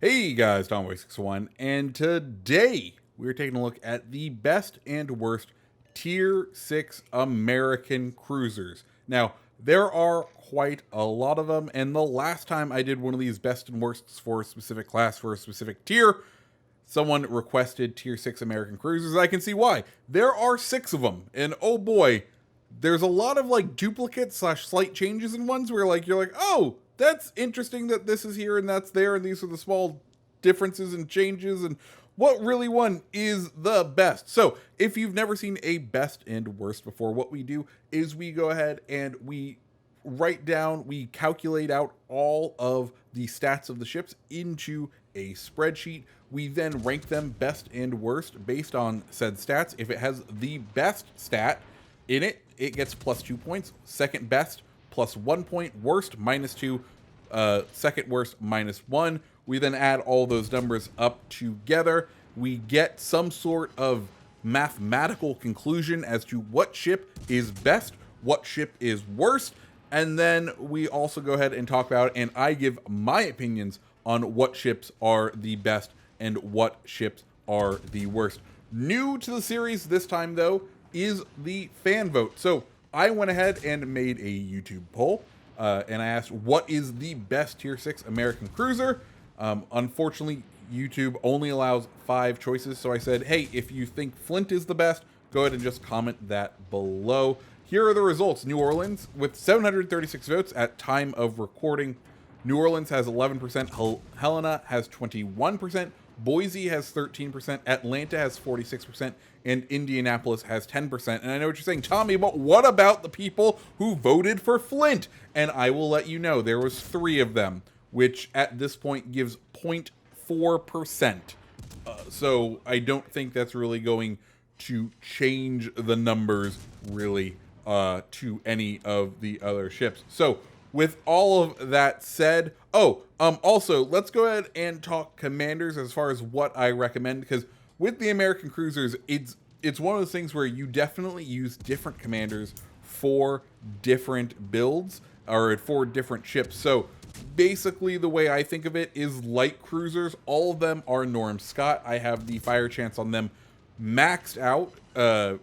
Hey guys, Tomboy61, and today we're taking a look at the best and worst Tier 6 American cruisers. Now, there are quite a lot of them, and the last time I did one of these best and worsts for a specific class, for a specific tier, someone requested Tier 6 American cruisers. I can see why. There are 6 of them, and oh boy, there's a lot of like duplicates slash slight changes in ones where like you're like, oh, that's interesting that this is here and that's there, and these are the small differences and changes, and what really one is the best. So if you've never seen a best and worst before, what we do is we go ahead and we we calculate out all of the stats of the ships into a spreadsheet. We then rank them best and worst based on said stats. If it has the best stat in it, it gets plus 2 points. Second best, plus 1 point. Worst, -2. Second worst, -1. We then add all those numbers up together. We get some sort of mathematical conclusion as to what ship is best, what ship is worst, and then we also go ahead and talk about, and I give my opinions on what ships are the best and what ships are the worst. New to the series this time, though, is the fan vote. So I went ahead and made a YouTube poll, and I asked, what is the best Tier 6 American cruiser? Unfortunately, YouTube only allows 5 choices, so I said, hey, if you think Flint is the best, go ahead and just comment that below. Here are the results. New Orleans, with 736 votes at time of recording. New Orleans has 11%, Helena has 21%, Boise has 13%, Atlanta has 46%, and Indianapolis has 10%. And I know what you're saying, Tommy, but what about the people who voted for Flint? And I will let you know, there was 3 of them, which at this point gives 0.4%. So I don't think that's really going to change the numbers really to any of the other ships. So with all of that said, also let's go ahead and talk commanders as far as what I recommend, because with the American cruisers, it's one of those things where you definitely use different commanders for different builds or for different ships. So basically the way I think of it is light cruisers, all of them are Norm Scott. I have the fire chance on them maxed out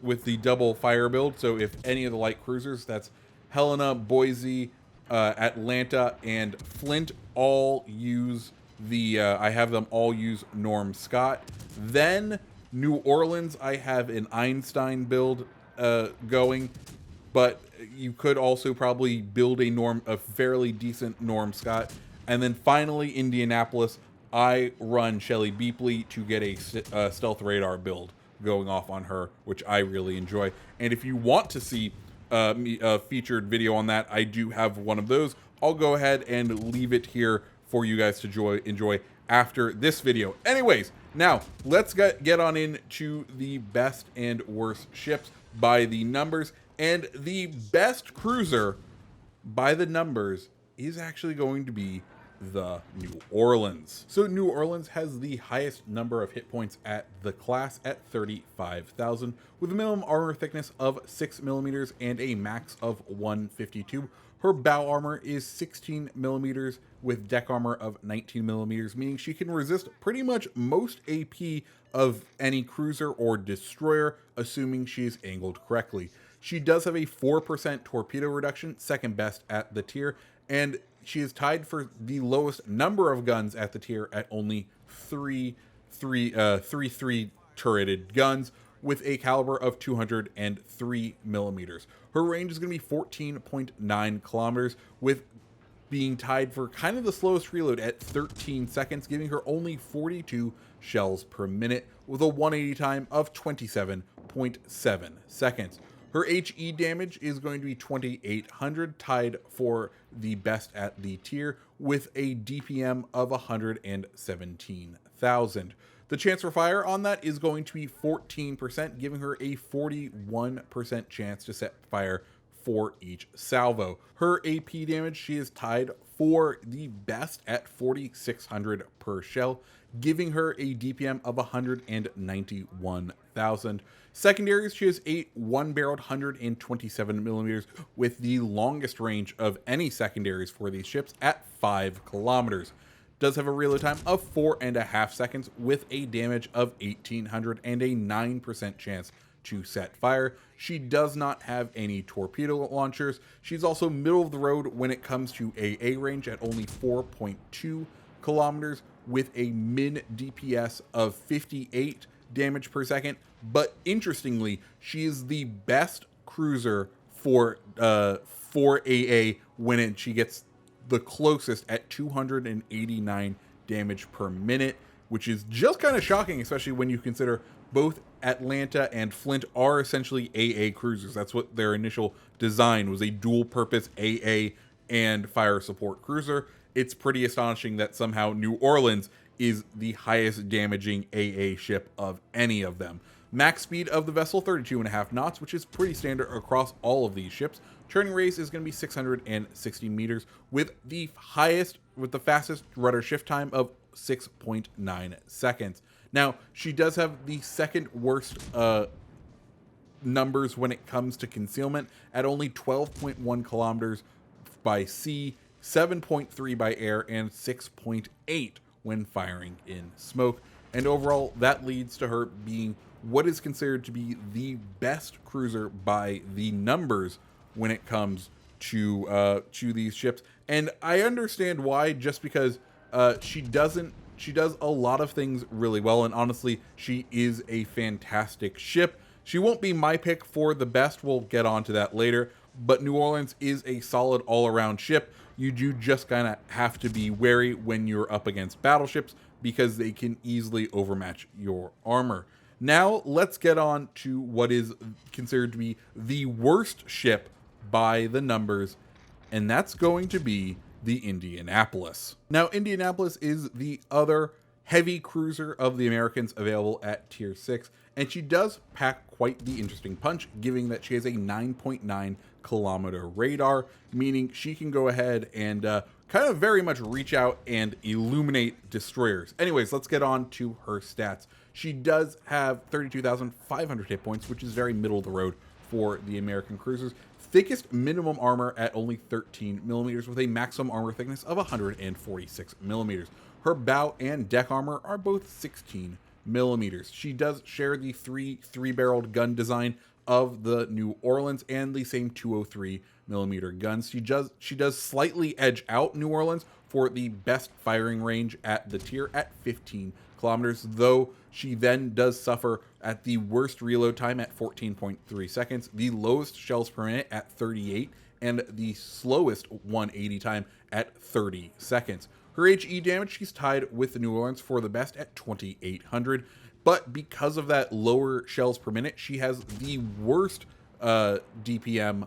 with the double fire build. So if any of the light cruisers, that's Helena, Boise, Atlanta, and Flint, all use the I have them all use Norm Scott. Then New Orleans, I have an Einstein build going, but you could also probably build a fairly decent Norm Scott. And then finally, Indianapolis, I run Shelly Beepley to get a stealth radar build going off on her, which I really enjoy. And if you want to see a featured video on that, I do have one of those. I'll go ahead and leave it here for you guys to enjoy after this video. Anyways, now let's get on into the best and worst ships by the numbers. And the best cruiser by the numbers is actually going to be the New Orleans. So New Orleans has the highest number of hit points at the class at 35,000, with a minimum armor thickness of 6 millimeters and a max of 152. Her bow armor is 16 millimeters with deck armor of 19 millimeters, meaning she can resist pretty much most AP of any cruiser or destroyer, assuming she is angled correctly. She does have a 4% torpedo reduction, second best at the tier, and she is tied for the lowest number of guns at the tier at only three turreted guns with a caliber of 203 millimeters. Her range is going to be 14.9 kilometers, with being tied for kind of the slowest reload at 13 seconds, giving her only 42 shells per minute with a 180 time of 27.7 seconds. Her HE damage is going to be 2,800, tied for the best at the tier with a DPM of 117,000. The chance for fire on that is going to be 14%, giving her a 41% chance to set fire for each salvo. Her AP damage, she is tied for the best at 4,600 per shell, giving her a DPM of 191,000. Secondaries, she has a one-barreled 127 millimeters with the longest range of any secondaries for these ships at 5 kilometers. does have a reload time of 4.5 seconds with a damage of 1800 and a 9% chance to set fire. She does not have any torpedo launchers. She's also middle of the road when it comes to AA range at only 4.2 kilometers with a min DPS of 58 damage per second. But interestingly, she is the best cruiser for AA when she gets the closest at 289 damage per minute, which is just kind of shocking, especially when you consider both Atlanta and Flint are essentially AA cruisers. That's what their initial design was, a dual purpose AA and fire support cruiser. It's pretty astonishing that somehow New Orleans is the highest damaging AA ship of any of them. Max speed of the vessel, 32.5 knots, which is pretty standard across all of these ships. Turning radius is going to be 660 meters with the fastest rudder shift time of 6.9 seconds. Now, she does have the second worst numbers when it comes to concealment at only 12.1 kilometers by sea, 7.3 by air, and 6.8 when firing in smoke. And overall, that leads to her being what is considered to be the best cruiser by the numbers when it comes to these ships. And I understand why, just because she does a lot of things really well, and honestly, she is a fantastic ship. She won't be my pick for the best. We'll get onto that later. But New Orleans is a solid all-around ship. You do just kind of have to be wary when you're up against battleships because they can easily overmatch your armor. Now, let's get on to what is considered to be the worst ship by the numbers, and that's going to be the Indianapolis. Now, Indianapolis is the other heavy cruiser of the Americans available at Tier 6, and she does pack quite the interesting punch, given that she has a 9.9 kilometer radar, meaning she can go ahead and kind of very much reach out and illuminate destroyers. Anyways, let's get on to her stats. She does have 32,500 hit points, which is very middle of the road for the American cruisers. Thickest minimum armor at only 13 millimeters with a maximum armor thickness of 146 millimeters. Her bow and deck armor are both 16 millimeters. She does share the three-barreled gun design of the New Orleans and the same 203 millimeter guns. She does slightly edge out New Orleans for the best firing range at the tier at 15 kilometers, though she then does suffer at the worst reload time at 14.3 seconds, the lowest shells per minute at 38, and the slowest 180 time at 30 seconds. Her HE damage, she's tied with the New Orleans for the best at 2,800, but because of that lower shells per minute, she has the worst DPM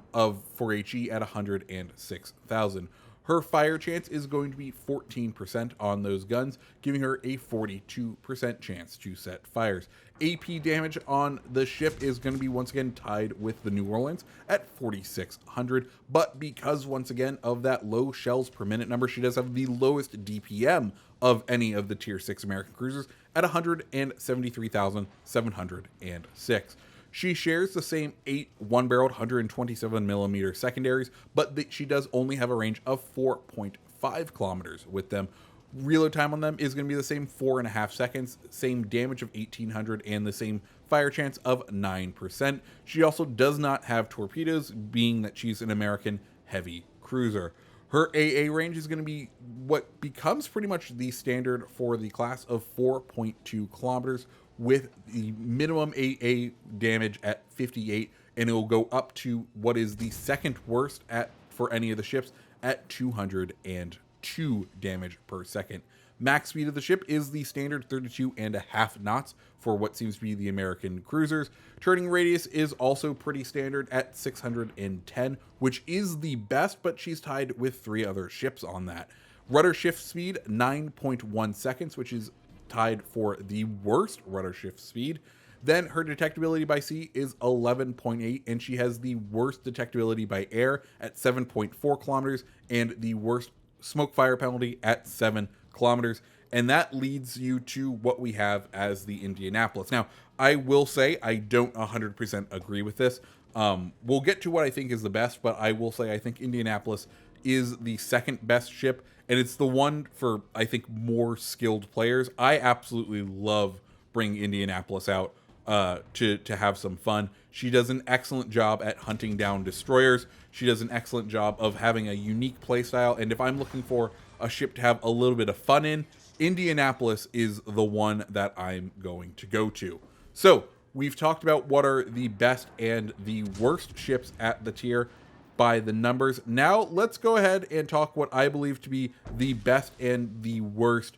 for HE at 106,000. Her fire chance is going to be 14% on those guns, giving her a 42% chance to set fires. AP damage on the ship is going to be once again tied with the New Orleans at 4,600, but because once again of that low shells per minute number, she does have the lowest DPM of any of the Tier 6 American cruisers at 173,706. She shares the same 8 one-barreled 127 millimeter secondaries, but she does only have a range of 4.5 kilometers with them. Reload time on them is going to be the same 4.5 seconds, same damage of 1,800, and the same fire chance of 9%. She also does not have torpedoes, being that she's an American heavy cruiser. Her AA range is going to be what becomes pretty much the standard for the class of 4.2 kilometers, with the minimum AA damage at 58, and it will go up to what is the second worst for any of the ships at 202 damage per second. Max speed of the ship is the standard 32.5 knots for what seems to be the American cruisers. Turning radius is also pretty standard at 610, which is the best, but she's tied with 3 other ships on that. Rudder shift speed, 9.1 seconds, which is tied for the worst rudder shift speed. Then her detectability by sea is 11.8, and she has the worst detectability by air at 7.4 kilometers and the worst smoke fire penalty at 7 kilometers. And that leads you to what we have as the Indianapolis. Now, I will say I don't 100% agree with this. We'll get to what I think is the best, but I will say I think Indianapolis is the second best ship, and it's the one for, I think, more skilled players. I absolutely love bringing Indianapolis out to have some fun. She does an excellent job at hunting down destroyers. She does an excellent job of having a unique playstyle, and if I'm looking for a ship to have a little bit of fun in, Indianapolis is the one that I'm going to go to. So, we've talked about what are the best and the worst ships at the tier by the numbers. Now, let's go ahead and talk what I believe to be the best and the worst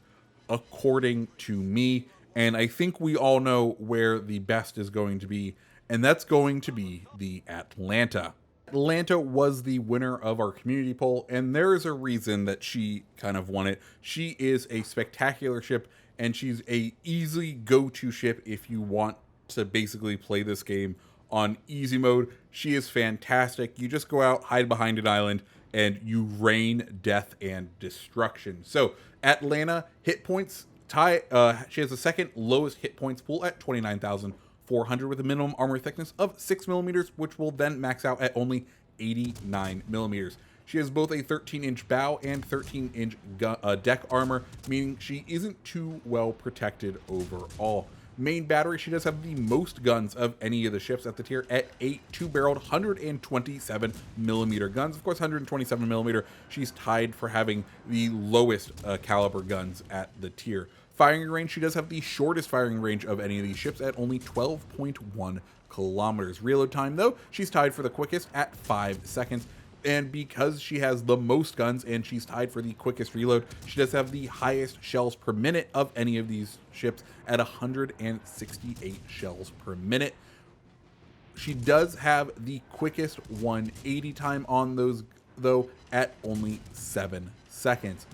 according to me. And I think we all know where the best is going to be, and that's going to be the Atlanta. Atlanta was the winner of our community poll, and there is a reason that she kind of won it. She is a spectacular ship, and she's a easy go-to ship if you want to basically play this game on easy mode. She is fantastic. You just go out, hide behind an island, and you rain death and destruction. So, Atlanta hit points she has the second lowest hit points pool at 29,400 with a minimum armor thickness of 6 millimeters, which will then max out at only 89 millimeters. She has both a 13-inch bow and 13-inch deck armor, meaning she isn't too well protected overall. Main battery, she does have the most guns of any of the ships at the tier at 8 two-barreled 127 millimeter guns. Of course, 127 millimeter, she's tied for having the lowest caliber guns at the tier. Firing range, she does have the shortest firing range of any of these ships at only 12.1 kilometers. Reload time, though, she's tied for the quickest at 5 seconds. And because she has the most guns and she's tied for the quickest reload, she does have the highest shells per minute of any of these ships at 168 shells per minute. She does have the quickest 180 time on those, though, at only 7 seconds.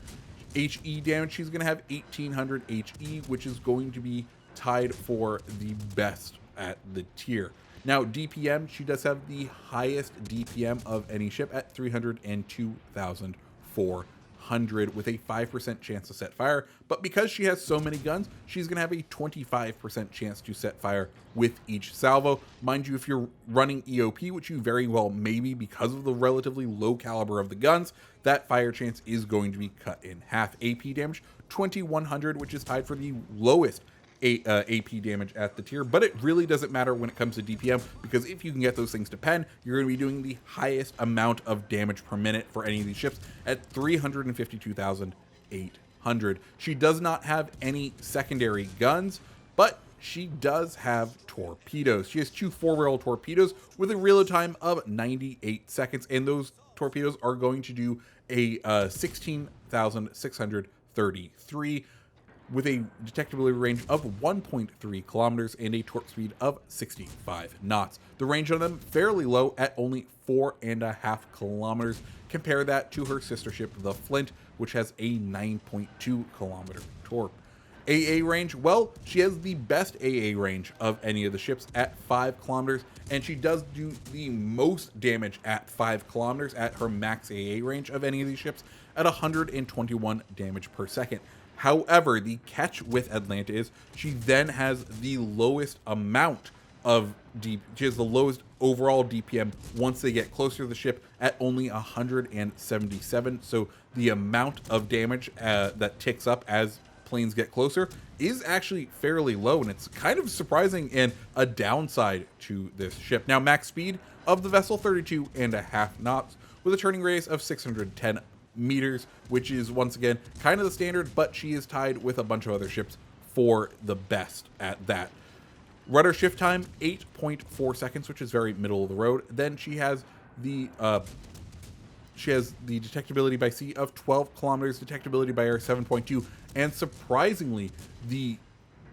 HE damage, she's going to have 1800 HE, which is going to be tied for the best at the tier. Now, DPM, she does have the highest DPM of any ship at 302,400 with a 5% chance to set fire. But because she has so many guns, she's going to have a 25% chance to set fire with each salvo. Mind you, if you're running EOP, which you very well may be because of the relatively low caliber of the guns, that fire chance is going to be cut in half. AP damage, 2,100, which is tied for the lowest AP damage at the tier, but it really doesn't matter when it comes to DPM, because if you can get those things to pen, you're going to be doing the highest amount of damage per minute for any of these ships at 352,800. She does not have any secondary guns, but she does have torpedoes. She has 2 4-barrel torpedoes with a reload time of 98 seconds, and those torpedoes are going to do a 16,633 with a detectability range of 1.3 kilometers and a torque speed of 65 knots. The range on them fairly low at only 4.5 kilometers. Compare that to her sister ship, the Flint, which has a 9.2 kilometer torque. AA range, well, she has the best AA range of any of the ships at 5 kilometers, and she does do the most damage at 5 kilometers at her max AA range of any of these ships at 121 damage per second. However, the catch with Atlanta is she then has the lowest amount of she has the lowest overall DPM once they get closer to the ship at only 177. So the amount of damage that ticks up as planes get closer is actually fairly low, and it's kind of surprising and a downside to this ship. Now, max speed of the vessel, 32.5 knots with a turning radius of 610 meters, which is once again kind of the standard, but she is tied with a bunch of other ships for the best at that. Rudder shift time, 8.4 seconds, which is very middle of the road. Then she has the detectability by sea of 12 kilometers, detectability by air 7.2, and surprisingly, she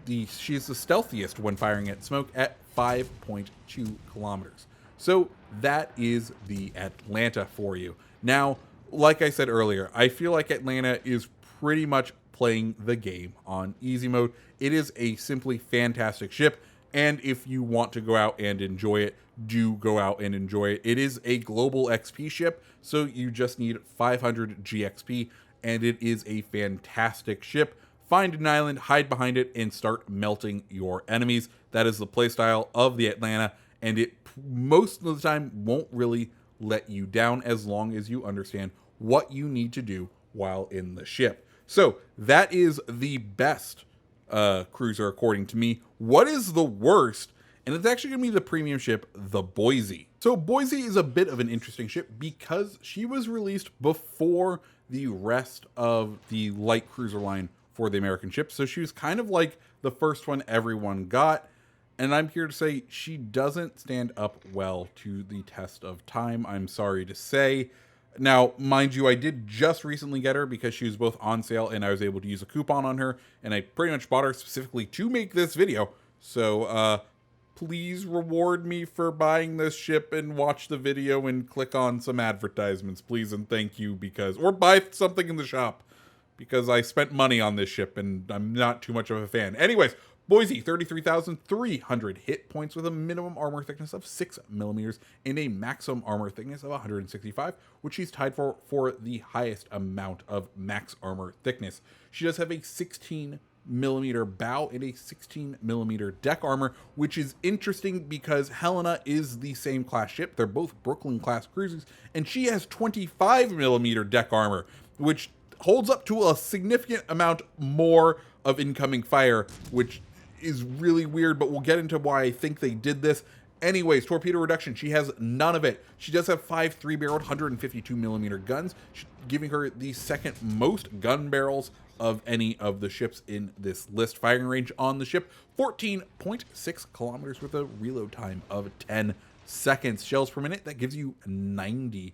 is the stealthiest when firing at smoke at 5.2 kilometers. So that is the Atlanta for you. Now, like I said earlier, I feel like Atlanta is pretty much playing the game on easy mode. It is a simply fantastic ship, and if you want to go out and enjoy it, do go out and enjoy it. It is a global XP ship, so you just need 500 GXP, and it is a fantastic ship. Find an island, hide behind it, and start melting your enemies. That is the playstyle of the Atlanta, and it most of the time won't really let you down as long as you understand what you need to do while in the ship. So that is the best cruiser according to me. What is the worst? And it's actually going to be the premium ship, the BOISE. So BOISE is a bit of an interesting ship because she was released before the rest of the light cruiser line for the American ships. So she was kind of like the first one everyone got. And I'm here to say she doesn't stand up well to the test of time, I'm sorry to say. Now, mind you, I did just recently get her because she was both on sale and I was able to use a coupon on her. And I pretty much bought her specifically to make this video. So, please reward me for buying this ship and watch the video and click on some advertisements, please and thank you, because, or buy something in the shop, because I spent money on this ship and I'm not too much of a fan. Anyways, BOISE, 33,300 hit points with a minimum armor thickness of 6 millimeters and a maximum armor thickness of 165, which she's tied for the highest amount of max armor thickness. She does have a 16 millimeter bow and a 16 millimeter deck armor, which is interesting because Helena is the same class ship. They're both Brooklyn class cruisers, and she has 25 millimeter deck armor, which holds up to a significant amount more of incoming fire, which is really weird, but we'll get into why I think they did this. Anyways, torpedo reduction, she has none of it. She does have 5 3-barreled 152 millimeter guns, giving her the second most gun barrels of any of the ships in this list. Firing range on the ship, 14.6 kilometers with a reload time of 10 seconds. Shells per minute, that gives you 90.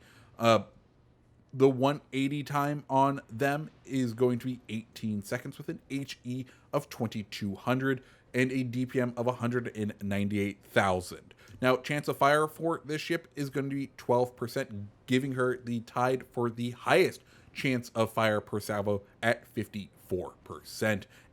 The 180 time on them is going to be 18 seconds with an HE of 2200 and a DPM of 198,000. Now, chance of fire for this ship is going to be 12%, giving her the tied for the highest chance of fire per salvo at 54%.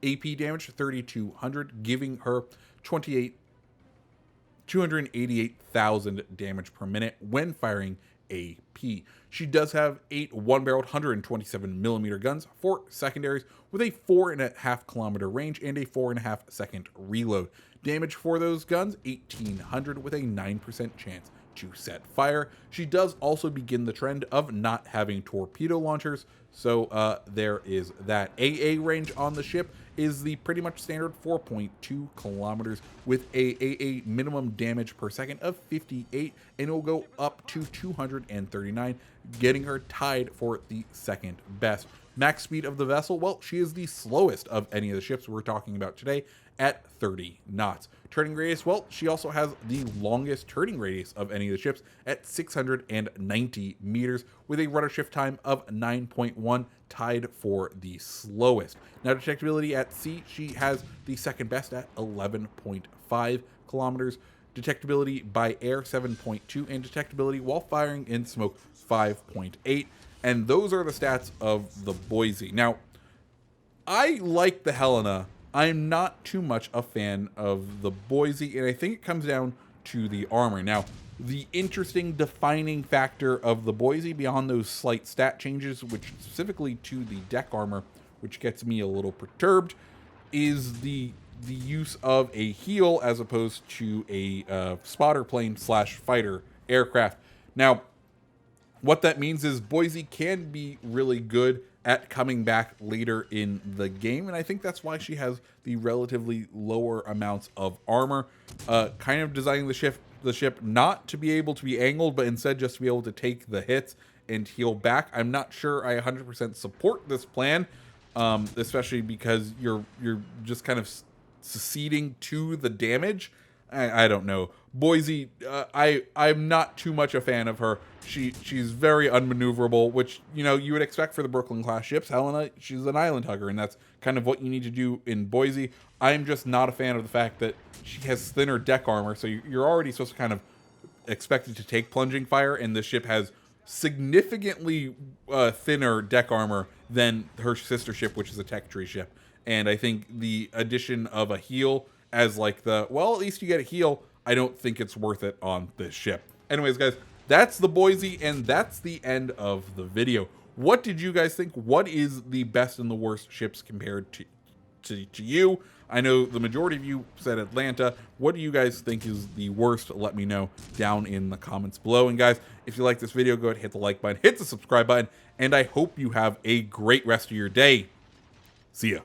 AP damage 3,200, giving her 288,000 damage per minute when firing AP. She does have 8 1-barreled 127 millimeter guns, 4 secondaries with a 4.5 kilometer range and a 4.5 second reload. Damage for those guns, 1,800 with a 9% chance to set fire. She does also begin the trend of not having torpedo launchers, so there is that. AA range on the ship is the pretty much standard 4.2 kilometers with a AA minimum damage per second of 58, and it will go up to 239, getting her tied for the second best. Max speed of the vessel, well, she is the slowest of any of the ships we're talking about today at 30 knots. Turning radius, well, she also has the longest turning radius of any of the ships at 690 meters with a rudder shift time of 9.1, tied for the slowest. Now, detectability at sea, she has the second best at 11.5 kilometers. Detectability by air, 7.2, and detectability while firing in smoke, 5.8. And those are the stats of the BOISE. Now, I like the Helena. I'm not too much a fan of the BOISE, and I think it comes down to the armor. Now, the interesting defining factor of the BOISE, beyond those slight stat changes, which specifically to the deck armor, which gets me a little perturbed, is the use of a heel as opposed to a spotter plane / fighter aircraft. Now, what that means is BOISE can be really good at coming back later in the game, and I think that's why she has the relatively lower amounts of armor. Kind of designing the ship not to be able to be angled, but instead just to be able to take the hits and heal back. I'm not sure I 100% support this plan, especially because you're just kind of seceding to the damage. I don't know. BOISE, I'm not too much a fan of her. She's very unmaneuverable, which, you know, you would expect for the Brooklyn class ships. Helena, she's an island hugger, and that's kind of what you need to do in BOISE. I'm just not a fan of the fact that she has thinner deck armor, so you're already supposed to kind of expected to take plunging fire, and the ship has significantly thinner deck armor than her sister ship, which is a tech tree ship. And I think the addition of a heel as like well, at least you get a heel, I don't think it's worth it on this ship. Anyways, guys, that's the BOISE, and that's the end of the video. What did you guys think? What is the best and the worst ships compared to you. I know the majority of you said Atlanta. What do you guys think is the worst? Let me know down in the comments below. And guys, if you like this video, go ahead and hit the like button, hit the subscribe button, and I hope you have a great rest of your day. See ya.